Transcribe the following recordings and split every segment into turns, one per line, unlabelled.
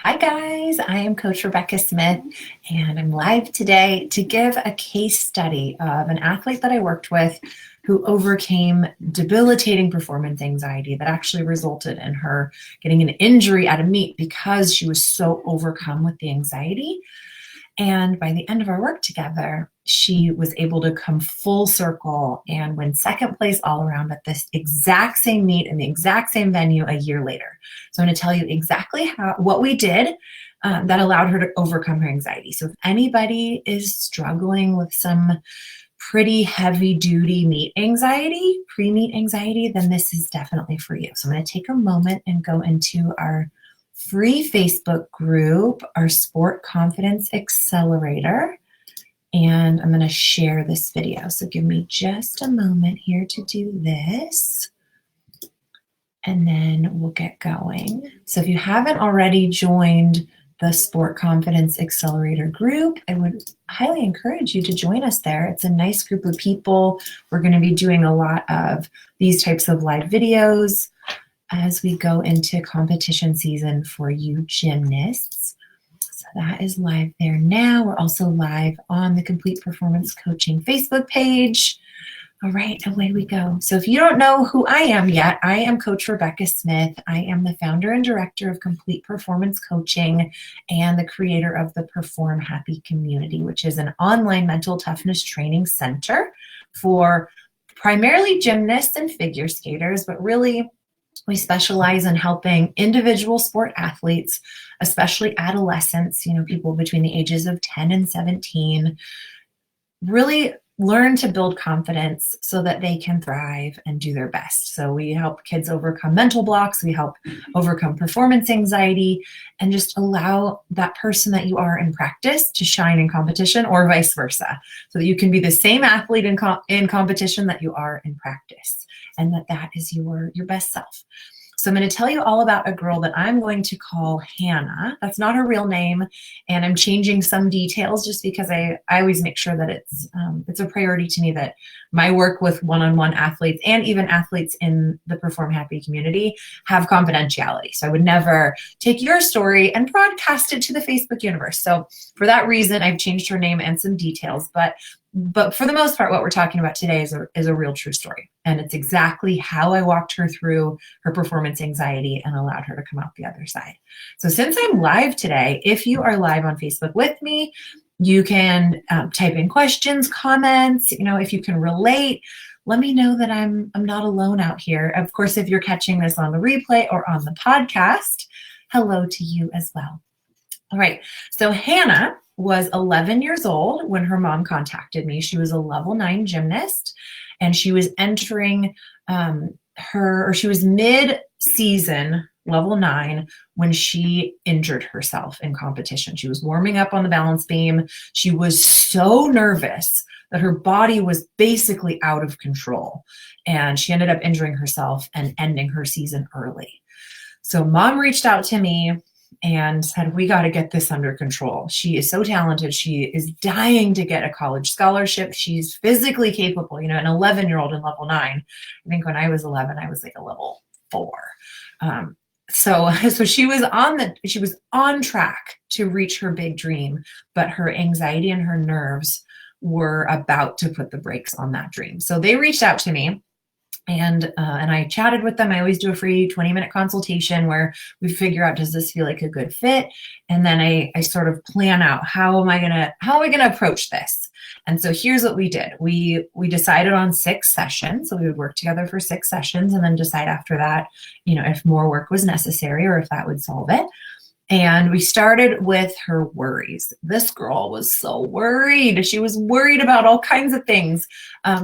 Hi guys, I am Coach Rebecca Smith and I'm live today to give a case study of an athlete that I worked with who overcame debilitating performance anxiety that actually resulted in her getting an injury at a meet because she was so overcome with the anxiety. And by the end of our work together, she was able to come full circle and win second place all around at this exact same meet in the exact same venue a year later. So I'm going to tell you exactly what we did that allowed her to overcome her anxiety. So if anybody is struggling with some pretty heavy duty meet anxiety, pre-meet anxiety, then this is definitely for you. So I'm going to take a moment and go into our free Facebook group, our Sport Confidence Accelerator, and I'm going to share this video. So give me just a moment here to do this, and then we'll get going. So if you haven't already joined the Sport Confidence Accelerator group, I would highly encourage you to join us there. It's a nice group of people. We're going to be doing a lot of these types of live videos as we go into competition season for you gymnasts. So that is live there now. We're also live on the Complete Performance Coaching Facebook page. All right, away we go. So if you don't know who I am yet, I am Coach Rebecca Smith. I am the founder and director of Complete Performance Coaching and the creator of the Perform Happy community, which is an online mental toughness training center for primarily gymnasts and figure skaters, but really we specialize in helping individual sport athletes, especially adolescents, people between the ages of 10 and 17, really learn to build confidence so that they can thrive and do their best. So we help kids overcome mental blocks, we help overcome performance anxiety, and just allow that person that you are in practice to shine in competition, or vice versa, so that you can be the same athlete in competition that you are in practice, and that is your best self. So I'm going to tell you all about a girl that I'm going to call Hannah. That's not her real name, and I'm changing some details just because I always make sure that it's a priority to me that my work with one-on-one athletes and even athletes in the Perform Happy community have confidentiality. So I would never take your story and broadcast it to the Facebook universe. So for that reason, I've changed her name and some details, but for the most part, what we're talking about today is a real true story. And it's exactly how I walked her through her performance anxiety and allowed her to come out the other side. So since I'm live today, if you are live on Facebook with me, you can type in questions, comments, if you can relate, let me know that I'm not alone out here. Of course, if you're catching this on the replay or on the podcast, hello to you as well. All right, so Hannah was 11 years old when her mom contacted me. She was a level 9 gymnast, and she was entering she was mid-season level 9 when she injured herself in competition. She was warming up on the balance beam. She was so nervous that her body was basically out of control, and she ended up injuring herself and ending her season early. So mom reached out to me and said, we got to get this under control. She is so talented. She is dying to get a college scholarship. She's physically capable, an 11-year-old in level 9. I think when I was 11, I was like a level 4. So she was on track to reach her big dream, but her anxiety and her nerves were about to put the brakes on that dream. So they reached out to me. And I chatted with them. I always do a free 20-minute consultation where we figure out, does this feel like a good fit? And then I sort of plan out how am I gonna approach this? And so here's what we did. We decided on 6 sessions. So we would work together for 6 sessions and then decide after that, if more work was necessary or if that would solve it. And we started with her worries. This girl was so worried. She was worried about all kinds of things.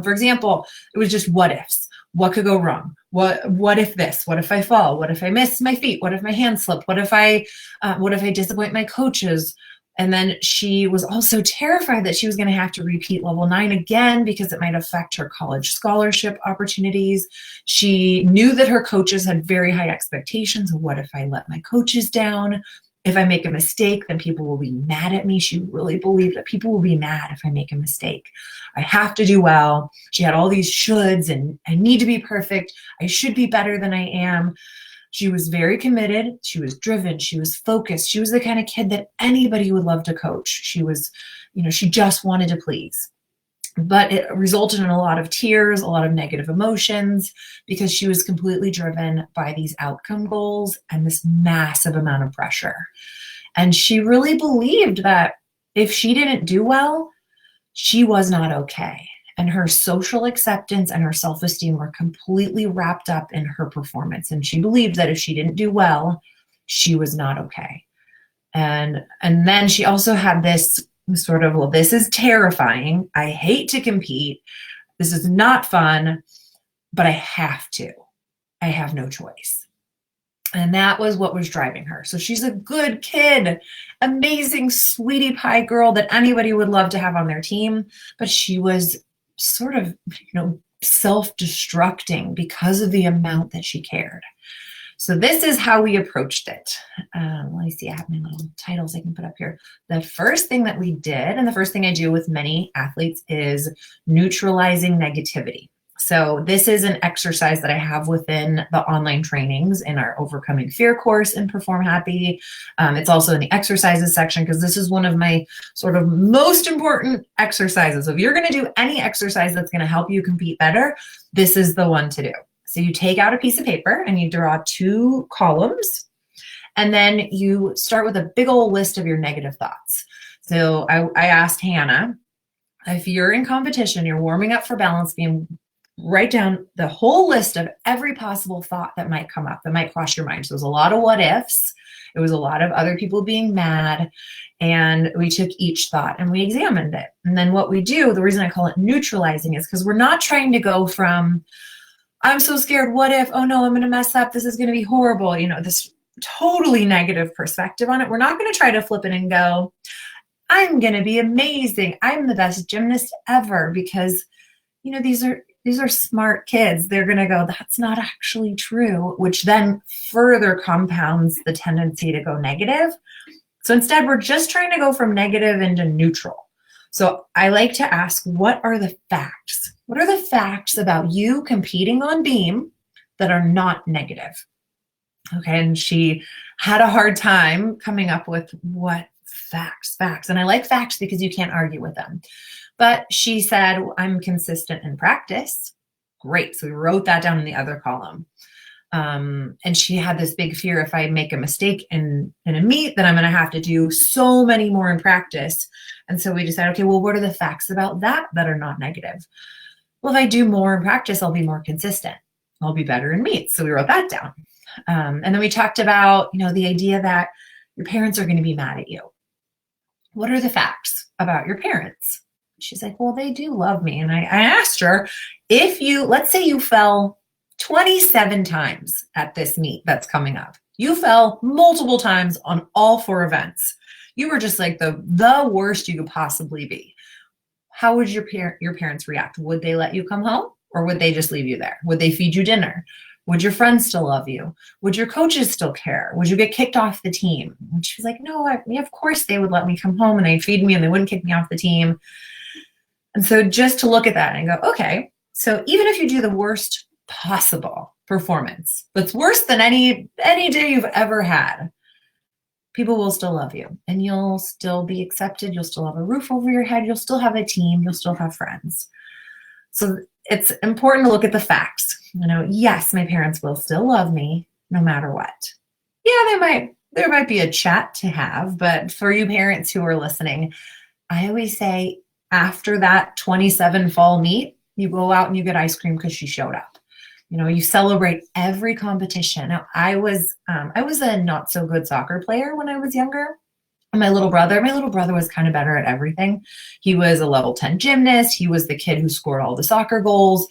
For example, it was just what ifs. What could go wrong? What if this? What if I fall? What if I miss my feet? What if my hand slip? What if I disappoint my coaches? And then she was also terrified that she was going to have to repeat level 9 again because it might affect her college scholarship opportunities. She knew that her coaches had very high expectations. What if I let my coaches down? If I make a mistake, then people will be mad at me. She really believed that people will be mad if I make a mistake. I have to do well. She had all these shoulds and I need to be perfect. I should be better than I am. She was very committed. She was driven. She was focused. She was the kind of kid that anybody would love to coach. She was, she just wanted to please. But it resulted in a lot of tears, a lot of negative emotions, because she was completely driven by these outcome goals and this massive amount of pressure. And she really believed that if she didn't do well, she was not okay. And her social acceptance and her self-esteem were completely wrapped up in her performance. And she believed that if she didn't do well, she was not okay. And then she also had this sort of, well, this is terrifying. I hate to compete. This is not fun, but I have to. I have no choice. And that was what was driving her. So she's a good kid, amazing sweetie pie girl that anybody would love to have on their team. But she was sort of, self-destructing because of the amount that she cared. So this is how we approached it. Let me see, I have my little titles I can put up here. The first thing that we did, and the first thing I do with many athletes, is neutralizing negativity. So this is an exercise that I have within the online trainings in our Overcoming Fear course in Perform Happy. It's also in the exercises section, because this is one of my sort of most important exercises. So if you're going to do any exercise that's going to help you compete better, this is the one to do. So you take out a piece of paper and you draw 2 columns, and then you start with a big old list of your negative thoughts. So I asked Hannah, if you're in competition, you're warming up for balance beam, write down the whole list of every possible thought that might come up, that might cross your mind. So it was a lot of what ifs. It was a lot of other people being mad. And we took each thought and we examined it. And then what we do, the reason I call it neutralizing, is because we're not trying to go from, I'm so scared, what if, oh no, I'm going to mess up, this is going to be horrible, this totally negative perspective on it. We're not going to try to flip it and go, I'm going to be amazing, I'm the best gymnast ever, because these are smart kids. They're going to go, that's not actually true, which then further compounds the tendency to go negative. So instead, we're just trying to go from negative into neutral. So I like to ask, what are the facts? What are the facts about you competing on beam that are not negative? Okay, and she had a hard time coming up with what facts. And I like facts because you can't argue with them. But she said, I'm consistent in practice. Great. So we wrote that down in the other column. And she had this big fear, if I make a mistake in a meet, then I'm going to have to do so many more in practice. And so we decided, okay, well, what are the facts about that are not negative? Well, if I do more in practice, I'll be more consistent. I'll be better in meets. So we wrote that down. And then we talked about, the idea that your parents are going to be mad at you. What are the facts about your parents? She's like, well, they do love me. And I asked her, let's say you fell 27 times at this meet that's coming up. You fell multiple times on all 4 events. You were just like the worst you could possibly be. How would your parents react? Would they let you come home, or would they just leave you there? Would they feed you dinner? Would your friends still love you? Would your coaches still care? Would you get kicked off the team? And she was like, no, of course they would let me come home and they'd feed me and they wouldn't kick me off the team. And so just to look at that and go, okay, so even if you do the worst possible performance, that's worse than any day you've ever had, people will still love you and you'll still be accepted. You'll still have a roof over your head. You'll still have a team. You'll still have friends. So it's important to look at the facts. Yes, my parents will still love me no matter what. Yeah, there might be a chat to have, but for you parents who are listening, I always say, after that 27 fall meet, you go out and you get ice cream because she showed up. You celebrate every competition. Now, I was a not so good soccer player when I was younger. And my little brother was kind of better at everything. He was a level 10 gymnast. He was the kid who scored all the soccer goals.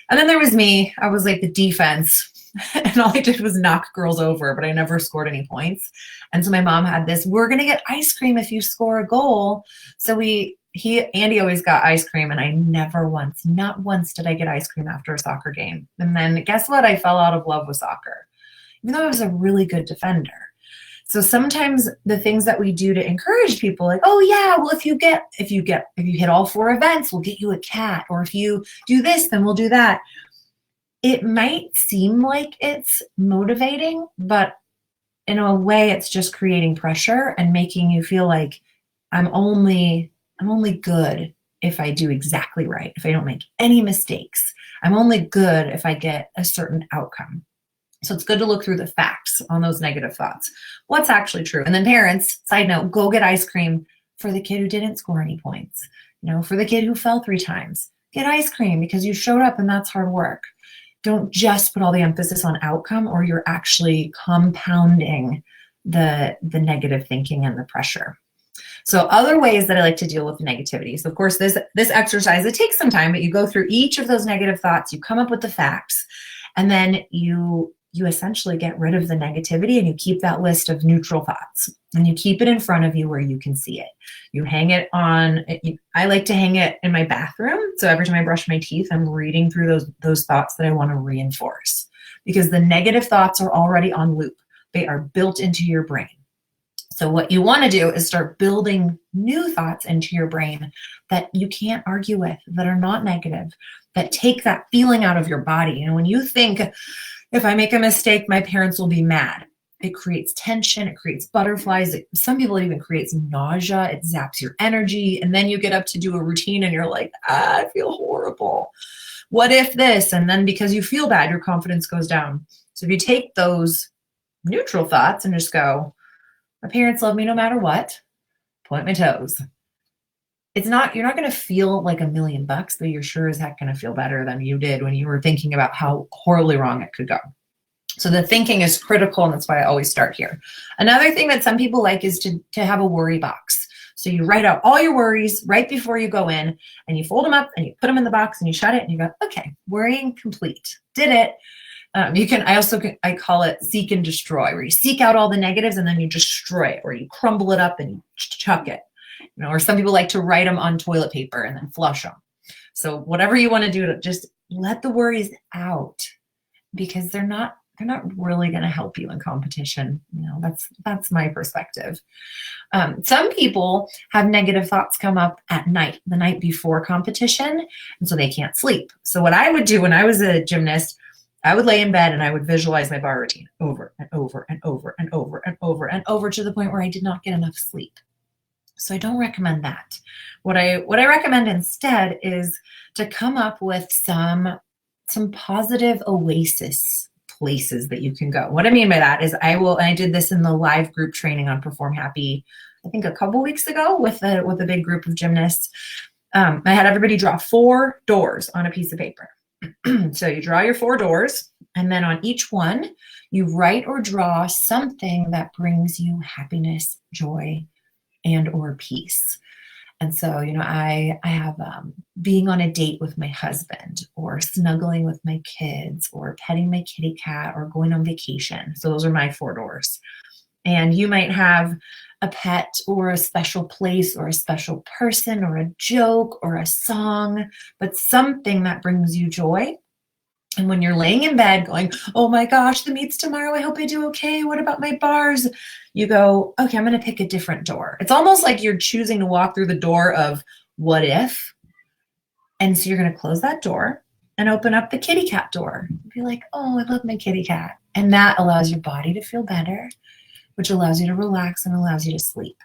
And then there was me. I was like the defense. And all I did was knock girls over, but I never scored any points. And so my mom had this, we're going to get ice cream if you score a goal. So Andy always got ice cream, and I not once did I get ice cream after a soccer game. And then guess what? I fell out of love with soccer, even though I was a really good defender. So sometimes the things that we do to encourage people, like, oh yeah, well, if you hit all 4 events, we'll get you a cat. Or if you do this, then we'll do that. it might seem like it's motivating, but in a way it's just creating pressure and making you feel like I'm only good if I do exactly right, if I don't make any mistakes. I'm only good if I get a certain outcome. So it's good to look through the facts on those negative thoughts. What's actually true? And then parents, side note, go get ice cream for the kid who didn't score any points. For the kid who fell 3 times. Get ice cream because you showed up and that's hard work. Don't just put all the emphasis on outcome, or you're actually compounding the negative thinking and the pressure. So other ways that I like to deal with negativity. So of course, this exercise, it takes some time, but you go through each of those negative thoughts, you come up with the facts, and then you essentially get rid of the negativity and you keep that list of neutral thoughts and you keep it in front of you where you can see it. You hang it on, I like to hang it in my bathroom. So every time I brush my teeth, I'm reading through those thoughts that I want to reinforce, because the negative thoughts are already on loop. They are built into your brain. So what you want to do is start building new thoughts into your brain that you can't argue with, that are not negative, that take that feeling out of your body. When you think, if I make a mistake, my parents will be mad, it creates tension, it creates butterflies. Some people, it even creates nausea, it zaps your energy. And then you get up to do a routine and you're like, I feel horrible. What if this? And then because you feel bad, your confidence goes down. So if you take those neutral thoughts and just go, my parents love me no matter what, point my toes. You're not going to feel like $1,000,000, but you're sure as heck going to feel better than you did when you were thinking about how horribly wrong it could go. So the thinking is critical, and that's why I always start here. Another thing that some people like is to have a worry box. So you write out all your worries right before you go in, and you fold them up and you put them in the box and you shut it and you go, okay, worrying complete. Did it. I call it seek and destroy, where you seek out all the negatives and then you destroy it, or you crumble it up and you chuck it. Or some people like to write them on toilet paper and then flush them. So whatever you want to do, to just let the worries out, because they're not really going to help you in competition. That's my perspective. Some people have negative thoughts come up at night, the night before competition, and so they can't sleep. So what I would do when I was a gymnast, I would lay in bed and I would visualize my bar routine over and over and over and over and over and over, to the point where I did not get enough sleep. So I don't recommend that. What I recommend instead is to come up with some positive oasis places that you can go. What I mean by that is I did this in the live group training on Perform Happy, I think a couple weeks ago with a big group of gymnasts. I had everybody draw 4 doors on a piece of paper. So you draw your 4 doors, and then on each one, you write or draw something that brings you happiness, joy, and or peace. And so, I have being on a date with my husband, or snuggling with my kids, or petting my kitty cat, or going on vacation. So those are my 4 doors. And you might have a pet, or a special place, or a special person, or a joke, or a song, but something that brings you joy. And when you're laying in bed going, oh my gosh, the meet's tomorrow, I hope I do okay, what about my bars? You go, okay, I'm going to pick a different door. It's almost like you're choosing to walk through the door of what if. And so you're going to close that door and open up the kitty cat door. Be like, oh, I love my kitty cat. And that allows your body to feel better, which allows you to relax and allows you to sleep.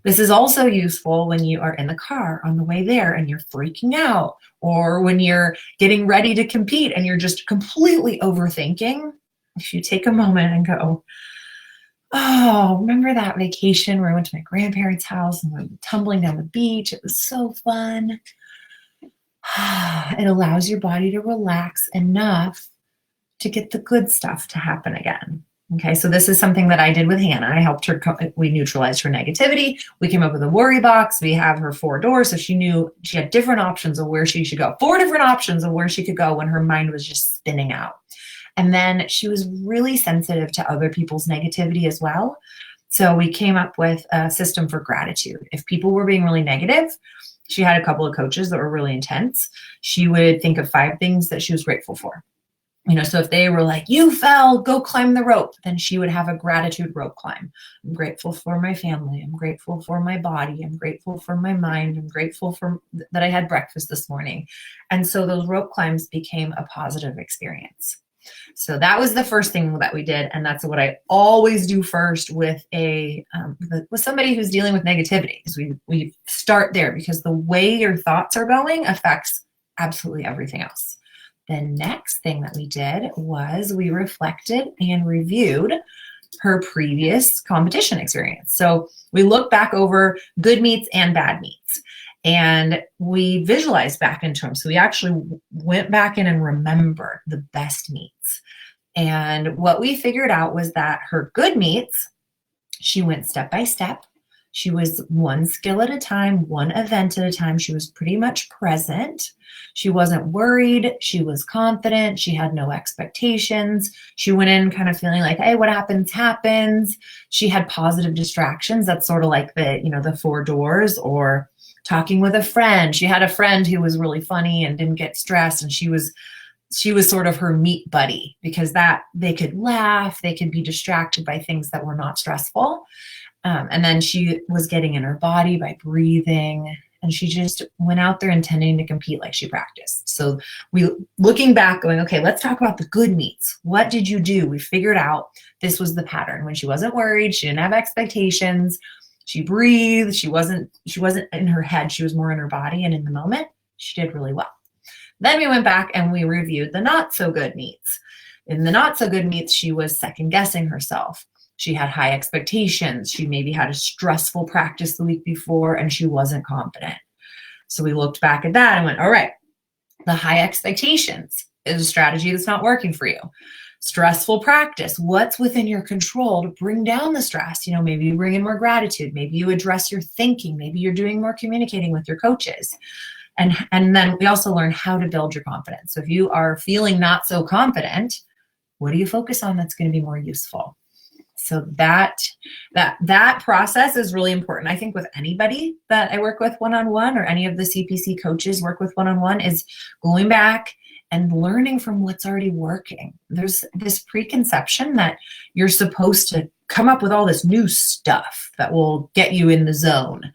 This is also useful when you are in the car on the way there and you're freaking out, or when you're getting ready to compete and you're just completely overthinking. If you take a moment and go, oh, remember that vacation where I went to my grandparents' house and we were tumbling down the beach? It was so fun. It allows your body to relax enough to get the good stuff to happen again. Okay, so this is something that I did with Hannah. I helped her, we neutralized her negativity. We came up with a worry box. We have her 4 doors, so she knew she had different options of where she should go. 4 different options of where she could go when her mind was just spinning out. And then she was really sensitive to other people's negativity as well. So we came up with a system for gratitude. If people were being really negative, she had a couple of coaches that were really intense. She would think of 5 things that she was grateful for. So if they were like, you fell, go climb the rope, then she would have a gratitude rope climb. I'm grateful for my family. I'm grateful for my body. I'm grateful for my mind. I'm grateful for that I had breakfast this morning. And so those rope climbs became a positive experience. So that was the first thing that we did. And that's what I always do first with with somebody who's dealing with negativity, is we start there, because the way your thoughts are going affects absolutely everything else. The next thing that we did was we reflected and reviewed her previous competition experience. So we looked back over good meets and bad meets, and we visualized back into them. So we actually went back in and remembered the best meets. And what we figured out was that her good meets, she went step by step. She was one skill at a time, one event at a time. She was pretty much present. She wasn't worried. She was confident. She had no expectations. She went in kind of feeling like, hey, what happens, happens. She had positive distractions. That's sort of like the 4 doors, or talking with a friend. She had a friend who was really funny and didn't get stressed. And she was sort of her meet buddy, because that they could laugh, they could be distracted by things that were not stressful. And then she was getting in her body by breathing, and she just went out there intending to compete like she practiced. So looking back, going, okay, let's talk about the good meets. What did you do? We figured out this was the pattern. When she wasn't worried, she didn't have expectations, she breathed, she wasn't in her head, she was more in her body and in the moment. She did really well. Then we went back and we reviewed the not so good meets. In the not so good meets, she was second guessing herself. She had high expectations. She maybe had a stressful practice the week before and she wasn't confident. So we looked back at that and went, all right, the high expectations is a strategy that's not working for you. Stressful practice, what's within your control to bring down the stress? Maybe you bring in more gratitude. Maybe you address your thinking. Maybe you're doing more communicating with your coaches. And then we also learn how to build your confidence. So if you are feeling not so confident, what do you focus on that's going to be more useful? So that process is really important. I think with anybody that I work with one-on-one, or any of the CPC coaches work with one-on-one, is going back and learning from what's already working. There's this preconception that you're supposed to come up with all this new stuff that will get you in the zone.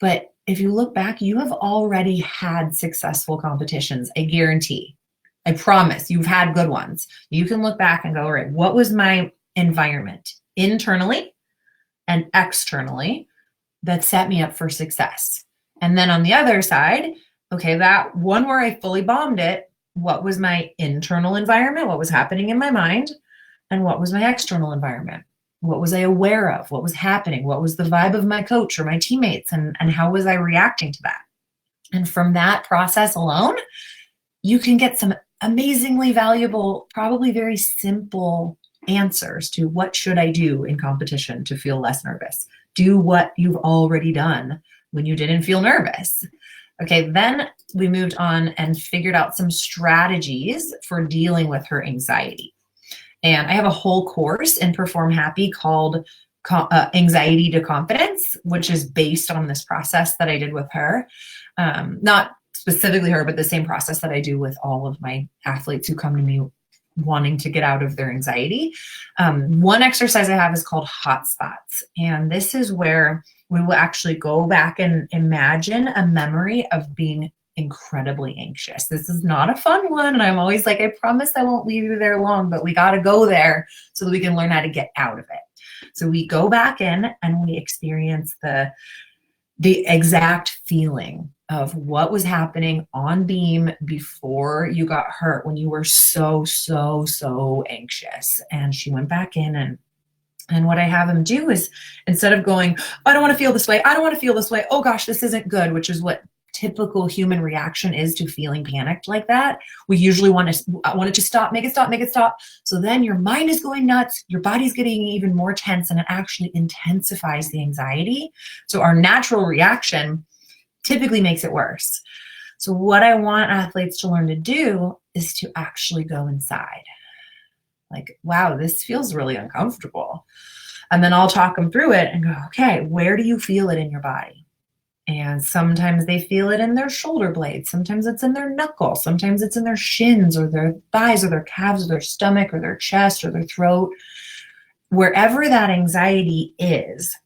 But if you look back, you have already had successful competitions. I guarantee. I promise you've had good ones. You can look back and go, all right, what was my environment internally and externally that set me up for success? And then on the other side, okay, that one where I fully bombed it, what was my internal environment? What was happening in my mind? And what was my external environment? What was I aware of? What was happening? What was the vibe of my coach or my teammates? And how was I reacting to that? And from that process alone, you can get some amazingly valuable, probably very simple answers to what should I do in competition to feel less nervous. Do what you've already done when you didn't feel nervous. Okay, then we moved on and figured out some strategies for dealing with her anxiety. And I have a whole course in Perform Happy called Anxiety to Confidence, which is based on this process that I did with her. Not specifically her, but the same process that I do with all of my athletes who come to me wanting to get out of their anxiety. One exercise I have is called Hot Spots. And this is where we will actually go back and imagine a memory of being incredibly anxious. This is not a fun one. And I'm always like, I promise I won't leave you there long, but we got to go there so that we can learn how to get out of it. So we go back in and we experience the exact feeling of what was happening on beam before you got hurt, when you were so anxious. And she went back in, and what I have them do is, instead of going, I don't want to feel this way, I don't want to feel this way, oh gosh, this isn't good, which is what typical human reaction is to feeling panicked like that. We usually want it to stop, make it stop, make it stop. So then your mind is going nuts, your body's getting even more tense, and it actually intensifies the anxiety. So our natural reaction typically makes it worse. So what I want athletes to learn to do is to actually go inside. Like, wow, this feels really uncomfortable. And then I'll talk them through it and go, okay, where do you feel it in your body? And sometimes they feel it in their shoulder blades. Sometimes it's in their knuckles. Sometimes it's in their shins or their thighs or their calves or their stomach or their chest or their throat. Wherever that anxiety is,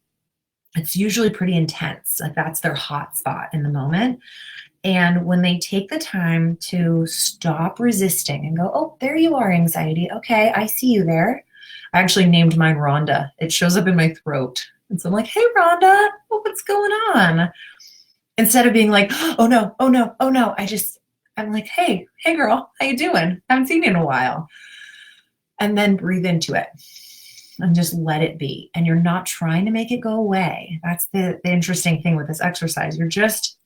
it's usually pretty intense. Like that's their hot spot in the moment. And when they take the time to stop resisting and go, oh, there you are, anxiety. Okay, I see you there. I actually named mine Rhonda. It shows up in my throat. And so I'm like, hey, Rhonda, what's going on? Instead of being like, oh no, oh no, oh no. I'm like, hey girl, how you doing? Haven't seen you in a while. And then breathe into it and just let it be. And you're not trying to make it go away. That's the interesting thing with this exercise. You're just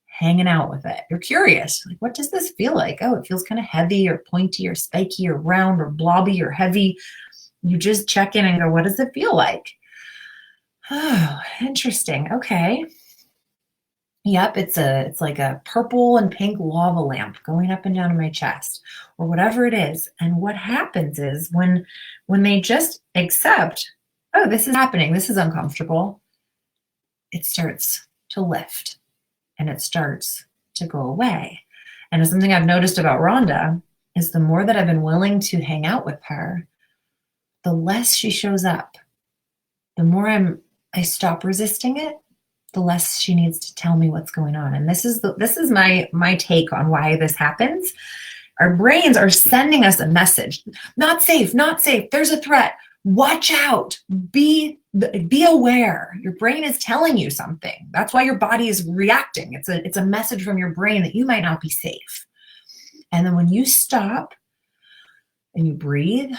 hanging out with it. You're curious. Like, what does this feel like? Oh, it feels kind of heavy or pointy or spiky or round or blobby or heavy. You just check in and go, what does it feel like? Oh, interesting. Okay. Yep, it's like a purple and pink lava lamp going up and down in my chest or whatever it is. And what happens is when they just accept, oh, this is happening, this is uncomfortable, it starts to lift and it starts to go away. And it's something I've noticed about Rhonda is the more that I've been willing to hang out with her, the less she shows up. The more I stop resisting it, the less she needs to tell me what's going on. And this is my take on why this happens. Our brains are sending us a message. Not safe, not safe. There's a threat. Watch out. Be aware. Your brain is telling you something. That's why your body is reacting. It's a message from your brain that you might not be safe. And then when you stop and you breathe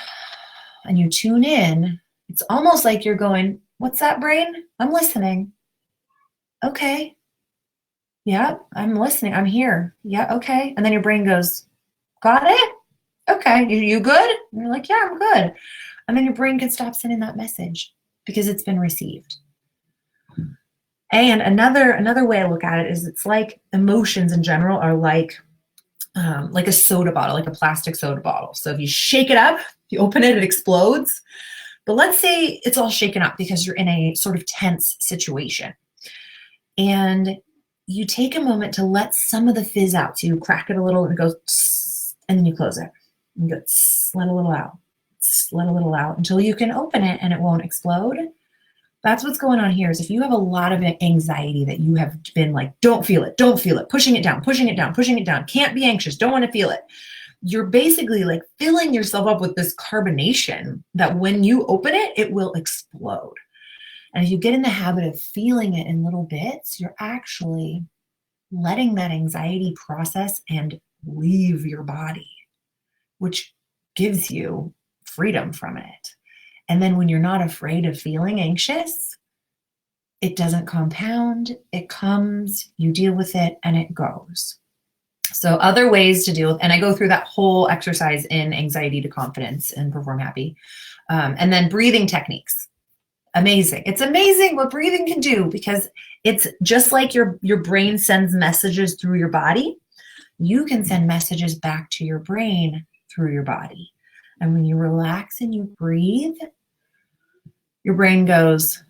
and you tune in, it's almost like you're going, what's that, brain? I'm listening. Okay. Yeah, I'm listening. I'm here. Yeah, okay. And then your brain goes, got it? Okay. You good? And you're like, yeah, I'm good. And then your brain can stop sending that message because it's been received. And another way I look at it is it's like emotions in general are like a soda bottle, like a plastic soda bottle. So if you shake it up, you open it, it explodes. But let's say it's all shaken up because you're in a sort of tense situation. And you take a moment to let some of the fizz out. So you crack it a little and it goes, tss, and then you close it. And you go, tss, let a little out, tss, let a little out until you can open it and it won't explode. That's what's going on here is if you have a lot of anxiety that you have been like, don't feel it, pushing it down, can't be anxious, don't want to feel it. You're basically like filling yourself up with this carbonation that when you open it, it will explode. And if you get in the habit of feeling it in little bits, you're actually letting that anxiety process and leave your body, which gives you freedom from it. And then when you're not afraid of feeling anxious, it doesn't compound, it comes, you deal with it, and it goes. So other ways to deal with, and I go through that whole exercise in Anxiety to Confidence and Perform Happy. And then breathing techniques. Amazing. It's amazing what breathing can do because it's just like your brain sends messages through your body. You can send messages back to your brain through your body. And when you relax and you breathe, your brain goes,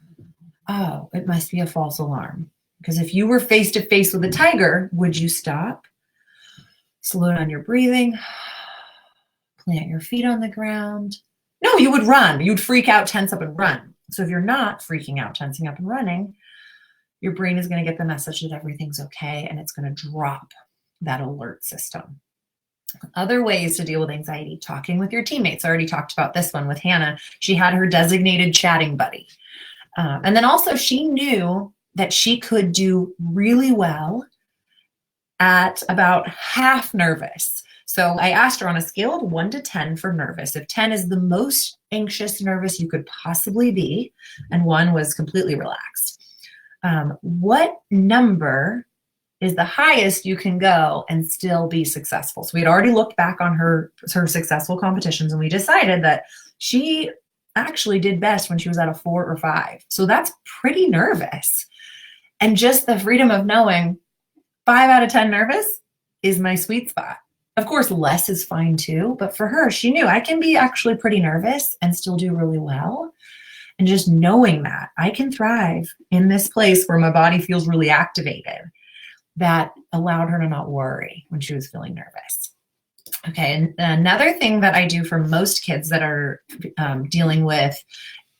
oh, it must be a false alarm. Because if you were face to face with a tiger, would you stop? Slow down your breathing, plant your feet on the ground. No, you would run. You'd freak out, tense up, and run. So if you're not freaking out, tensing up, and running, your brain is going to get the message that everything's okay, and it's going to drop that alert system. Other ways to deal with anxiety, talking with your teammates. I already talked about this one with Hannah. She had her designated chatting buddy. And then also she knew that she could do really well at about half nervous. So I asked her on a scale of 1 to 10 for nervous. If 10 is the most anxious, nervous you could possibly be, and 1 was completely relaxed, what number is the highest you can go and still be successful? So we had already looked back on her successful competitions, and we decided that she actually did best when she was at a 4 or 5. So that's pretty nervous. And just the freedom of knowing 5 out of 10 nervous is my sweet spot. Of course, less is fine too, but for her, she knew I can be actually pretty nervous and still do really well. And just knowing that I can thrive in this place where my body feels really activated, that allowed her to not worry when she was feeling nervous. Okay, and another thing that I do for most kids that are dealing with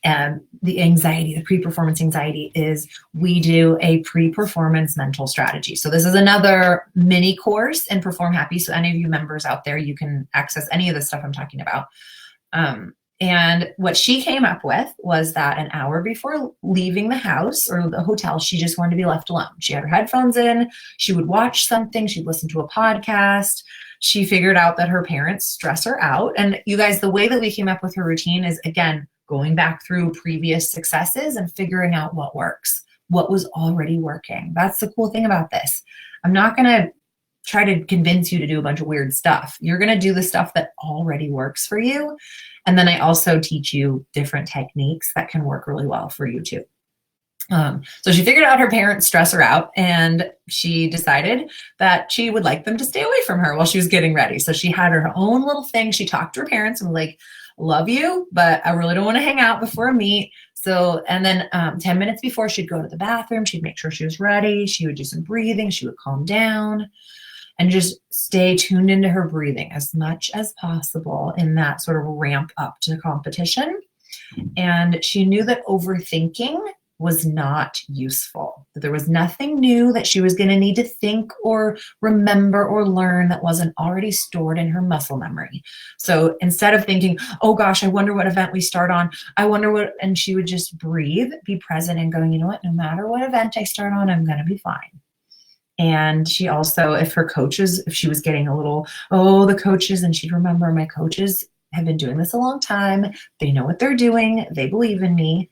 the anxiety, the pre-performance anxiety, is we do a pre-performance mental strategy. So this is another mini course in Perform Happy. So any of you members out there, you can access any of the stuff I'm talking about. And what she came up with was that an hour before leaving the house or the hotel, she just wanted to be left alone. She had her headphones in, she would watch something, she'd listen to a podcast. She figured out that her parents stress her out. And you guys, the way that we came up with her routine is, again, going back through previous successes and figuring out what works, what was already working. That's the cool thing about this. I'm not going to try to convince you to do a bunch of weird stuff. You're going to do the stuff that already works for you. And then I also teach you different techniques that can work really well for you too. So she figured out her parents stress her out, and she decided that she would like them to stay away from her while she was getting ready. So she had her own little thing. She talked to her parents and was like, love you, but I really don't want to hang out before a meet. So, and then 10 minutes before, she'd go to the bathroom. She'd make sure she was ready. She would do some breathing. She would calm down and just stay tuned into her breathing as much as possible in that sort of ramp up to competition. And she knew that overthinking was not useful, that there was nothing new that she was going to need to think or remember or learn that wasn't already stored in her muscle memory. So instead of thinking, oh gosh, I wonder what event we start on, I wonder what, and she would just breathe, be present, and going, you know what, no matter what event I start on, I'm going to be fine. And she also, if she was getting a little, the coaches, and she'd remember, my coaches have been doing this a long time. They know what they're doing. They believe in me.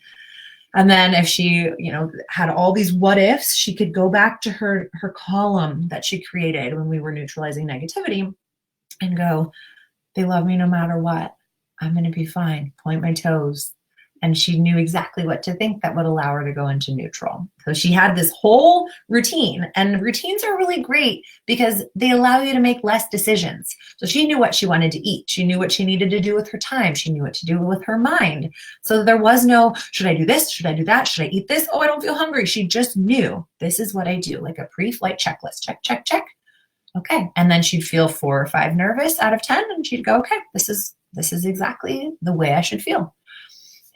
And then if she, had all these what ifs, she could go back to her column that she created when we were neutralizing negativity and go, they love me no matter what. I'm going to be fine. Point my toes. And she knew exactly what to think that would allow her to go into neutral. So she had this whole routine, and routines are really great because they allow you to make less decisions. So she knew what she wanted to eat. She knew what she needed to do with her time. She knew what to do with her mind. So there was no, should I do this? Should I do that? Should I eat this? Oh, I don't feel hungry. She just knew this is what I do, like a pre-flight checklist. Check, check, check. Okay. And then she'd feel 4 or 5 nervous out of 10, and she'd go, okay, this is exactly the way I should feel.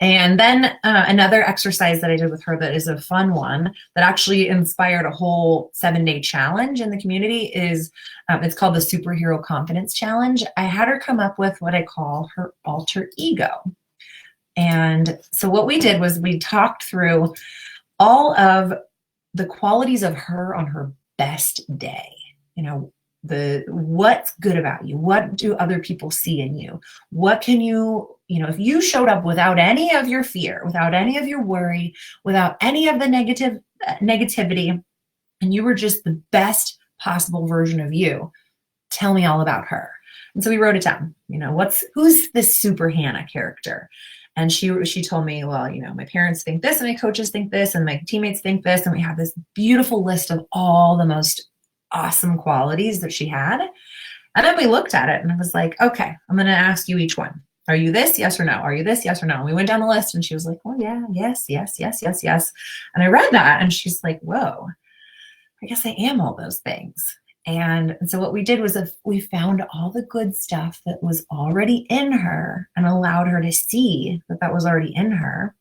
And then another exercise that I did with her that is a fun one that actually inspired a whole 7-day challenge in the community is, it's called the Superhero Confidence Challenge. I had her come up with what I call her alter ego. And so what we did was we talked through all of the qualities of her on her best day. What's good about you? What do other people see in you? What can you, if you showed up without any of your fear, without any of your worry, without any of the negativity, and you were just the best possible version of you, tell me all about her. And so we wrote it down. Who's this Super Hannah character? And she told me, well, my parents think this, and my coaches think this, and my teammates think this, and we have this beautiful list of all the most awesome qualities that she had. And then we looked at it and I was like, okay, I'm going to ask you each one. Are you this? Yes or no? Are you this? Yes or no? And we went down the list and she was like, oh yeah, yes, yes, yes, yes, yes. And I read that and she's like, whoa, I guess I am all those things. And so what we did was we found all the good stuff that was already in her and allowed her to see that was already in her.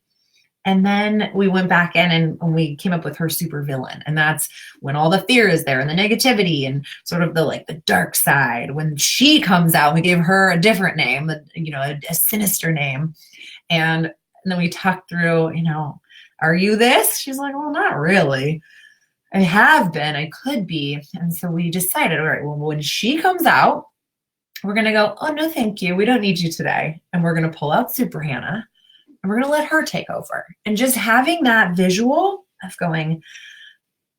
And then we went back in and we came up with her super villain. And that's when all the fear is there and the negativity and sort of the dark side. When she comes out, we gave her a different name, a sinister name. And then we talked through, are you this? She's like, well, not really. I have been, I could be. And so we decided, all right, well, when she comes out, we're going to go, oh, no, thank you. We don't need you today. And we're going to pull out Super Hannah. And we're going to let her take over. And just having that visual of going,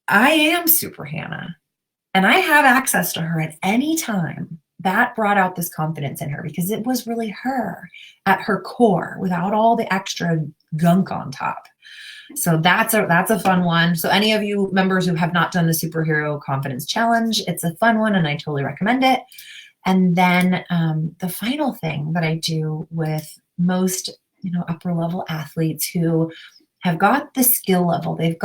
I am Super Hannah and I have access to her at any time, that brought out this confidence in her because it was really her at her core without all the extra gunk on top. So that's a fun one. So any of you members who have not done the Superhero Confidence Challenge, it's a fun one and I totally recommend it. And then the final thing that I do with most upper level athletes who have got the skill level. They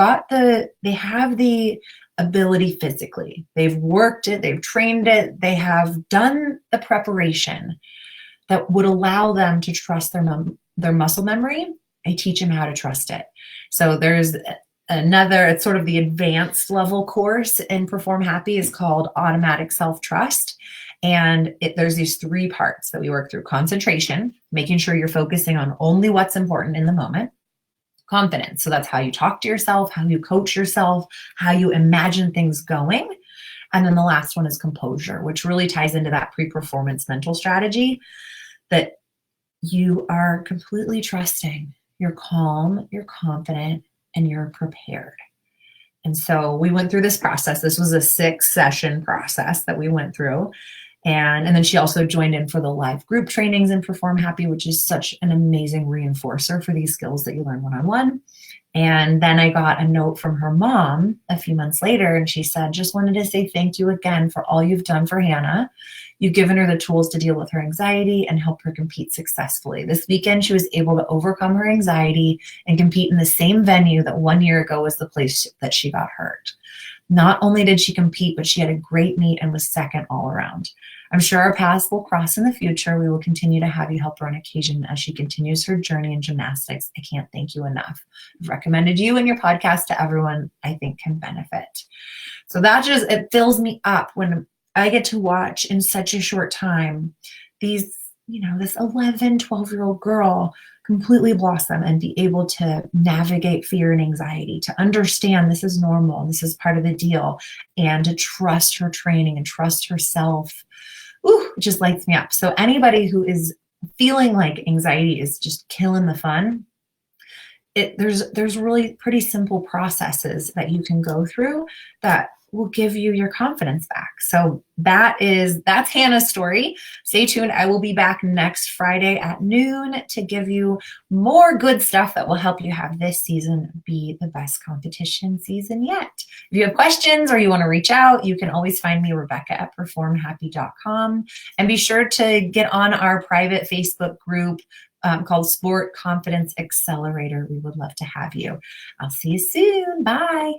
have the ability physically. They've worked it, they've trained it, they have done the preparation that would allow them to trust their muscle memory. I teach them how to trust it. So there's it's sort of the advanced level course in Perform Happy is called Automatic Self-Trust. And there's these 3 parts that we work through: concentration, making sure you're focusing on only what's important in the moment; confidence, so that's how you talk to yourself, how you coach yourself, how you imagine things going. And then the last one is composure, which really ties into that pre-performance mental strategy, that you are completely trusting. You're calm, you're confident, and you're prepared. And so we went through this process. This was a 6-session process that we went through. And then she also joined in for the live group trainings in Perform Happy, which is such an amazing reinforcer for these skills that you learn one-on-one. And then I got a note from her mom a few months later, and she said, "Just wanted to say thank you again for all you've done for Hannah. You've given her the tools to deal with her anxiety and help her compete successfully. This weekend, she was able to overcome her anxiety and compete in the same venue that 1 year ago was the place that she got hurt. Not only did she compete, but she had a great meet and was second all around. I'm sure our paths will cross in the future. We will continue to have you help her on occasion as she continues her journey in gymnastics. I can't thank you enough. I've recommended you and your podcast to everyone I think can benefit." So it fills me up when I get to watch in such a short time this 11, 12-year-old girl completely blossom and be able to navigate fear and anxiety, to understand this is normal, this is part of the deal, and to trust her training and trust herself. Ooh, it just lights me up. So anybody who is feeling like anxiety is just killing the fun, there's really pretty simple processes that you can go through that will give you your confidence back. So that's Hannah's story. Stay tuned. I will be back next Friday at noon to give you more good stuff that will help you have this season be the best competition season yet. If you have questions or you want to reach out, you can always find me, Rebecca, at performhappy.com. And be sure to get on our private Facebook group called Sport Confidence Accelerator. We would love to have you. I'll see you soon. Bye.